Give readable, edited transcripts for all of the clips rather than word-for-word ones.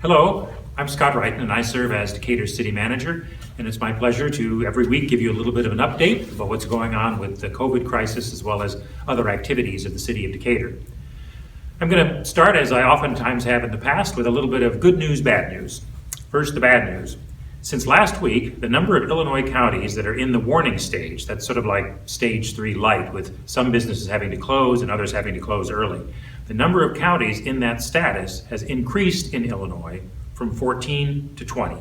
Hello, I'm Scott Wrighton and I serve as Decatur City Manager, and it's my pleasure to every week give you a little bit of an update about what's going on with the COVID crisis as well as other activities of the City of Decatur. I'm going to start, as I oftentimes have in the past, with a little bit of good news, bad news. First, the bad news. Since last week, the number of Illinois counties that are in the warning stage, that's sort of like stage 3 light, with some businesses having to close and others having to close early. The number of counties in that status has increased in Illinois from 14 to 20.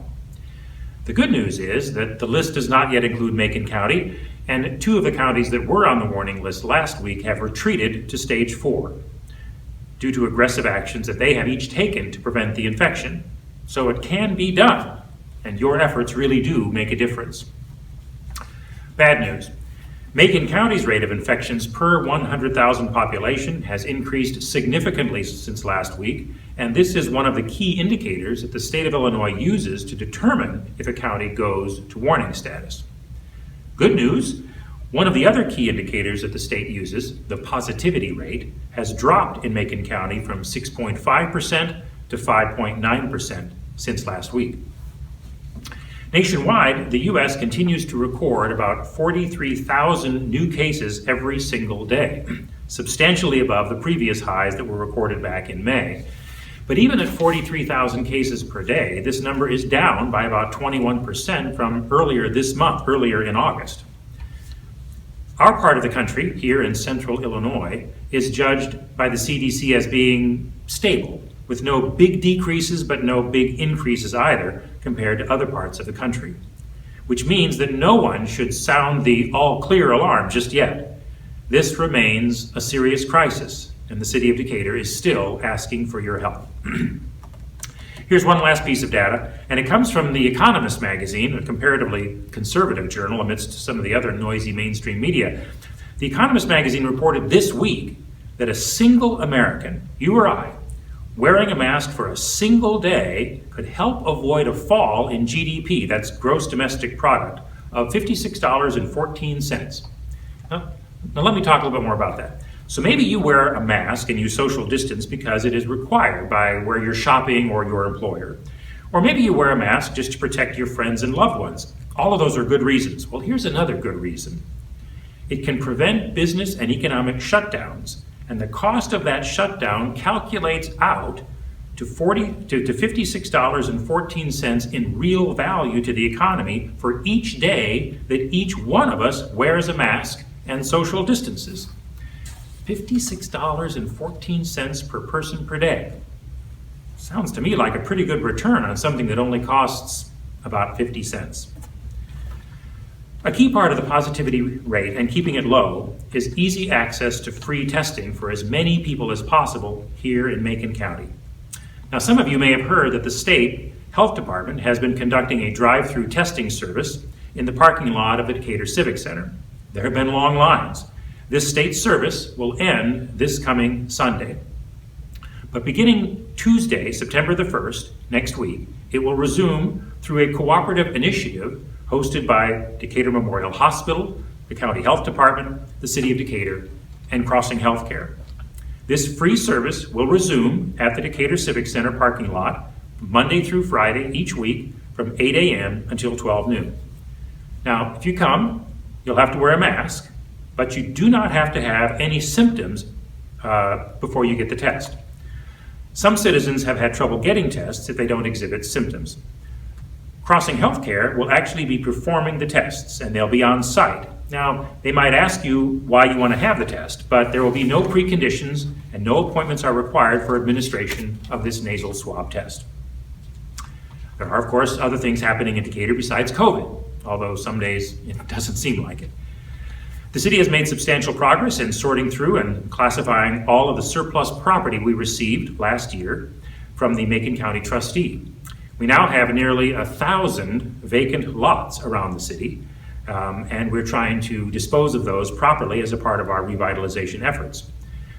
The good news is that the list does not yet include Macon County, and 2 of the counties that were on the warning list last week have retreated to stage 4 due to aggressive actions that they have each taken to prevent the infection. So it can be done, and your efforts really do make a difference. Bad news. Macon County's rate of infections per 100,000 population has increased significantly since last week, and this is one of the key indicators that the state of Illinois uses to determine if a county goes to warning status. Good news, one of the other key indicators that the state uses, the positivity rate, has dropped in Macon County from 6.5% to 5.9% since last week. Nationwide, the U.S. continues to record about 43,000 new cases every single day, substantially above the previous highs that were recorded back in May. But even at 43,000 cases per day, this number is down by about 21% from earlier this month, earlier in August. Our part of the country, here in central Illinois, is judged by the CDC as being stable, with no big decreases but no big increases either compared to other parts of the country, which means that no one should sound the all clear alarm just yet. This remains a serious crisis, and the City of Decatur is still asking for your help. Here's one last piece of data, and it comes from The Economist magazine, a comparatively conservative journal amidst some of the other noisy mainstream media. The Economist magazine reported this week that a single American, you or I, wearing a mask for a single day could help avoid a fall in GDP, that's gross domestic product, of $56.14. Now let me talk a little bit more about that. So maybe you wear a mask and you social distance because it is required by where you're shopping or your employer. Or maybe you wear a mask just to protect your friends and loved ones. All of those are good reasons. Well, here's another good reason. It can prevent business and economic shutdowns, and the cost of that shutdown calculates out to $56.14 in real value to the economy for each day that each one of us wears a mask and social distances. $56.14 per person per day. Sounds to me like a pretty good return on something that only costs about 50 cents. A key part of the positivity rate and keeping it low is easy access to free testing for as many people as possible here in Macon County. Now, some of you may have heard that the state health department has been conducting a drive-through testing service in the parking lot of the Decatur Civic Center. There have been long lines. This state service will end this coming Sunday. But beginning Tuesday, September the 1st, next week, it will resume through a cooperative initiative hosted by Decatur Memorial Hospital, the County Health Department, the City of Decatur, and Crossing Healthcare. This free service will resume at the Decatur Civic Center parking lot Monday through Friday each week from 8 a.m. until 12 noon. Now, if you come, you'll have to wear a mask, but you do not have to have any symptoms before you get the test. Some citizens have had trouble getting tests if they don't exhibit symptoms. Crossing Healthcare will actually be performing the tests, and they'll be on site. Now, they might ask you why you want to have the test, but there will be no preconditions and no appointments are required for administration of this nasal swab test. There are, of course, other things happening in Decatur besides COVID, although some days it doesn't seem like it. The city has made substantial progress in sorting through and classifying all of the surplus property we received last year from the Macon County trustee. We now have nearly 1,000 vacant lots around the city, and we're trying to dispose of those properly as a part of our revitalization efforts.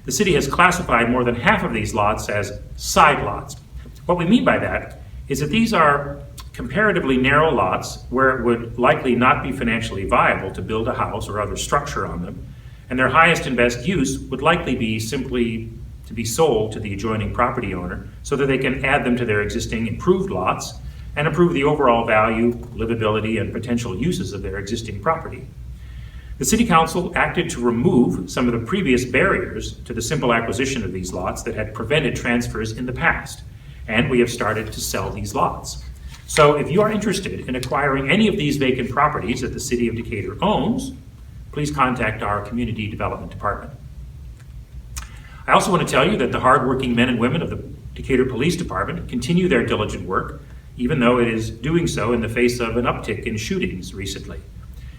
The city has classified more than half of these lots as side lots. What we mean by that is that these are comparatively narrow lots where it would likely not be financially viable to build a house or other structure on them, and their highest and best use would likely be simply to be sold to the adjoining property owner so that they can add them to their existing improved lots and improve the overall value, livability, and potential uses of their existing property. The City Council acted to remove some of the previous barriers to the simple acquisition of these lots that had prevented transfers in the past, and we have started to sell these lots. So if you are interested in acquiring any of these vacant properties that the City of Decatur owns, please contact our Community Development Department. I also want to tell you that the hardworking men and women of the Decatur Police Department continue their diligent work, even though it is doing so in the face of an uptick in shootings recently.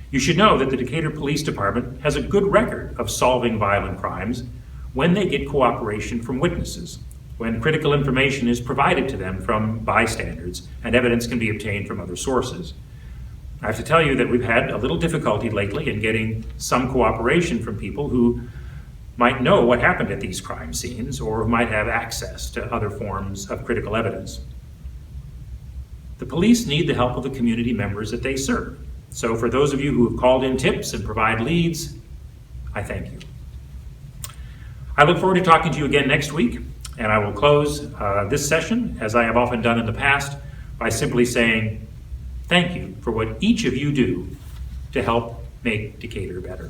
You should know that the Decatur Police Department has a good record of solving violent crimes when they get cooperation from witnesses, when critical information is provided to them from bystanders and evidence can be obtained from other sources. I have to tell you that we've had a little difficulty lately in getting some cooperation from people who might know what happened at these crime scenes or who might have access to other forms of critical evidence. The police need the help of the community members that they serve. So for those of you who have called in tips and provide leads, I thank you. I look forward to talking to you again next week, and I will close this session, as I have often done in the past, by simply saying thank you for what each of you do to help make Decatur better.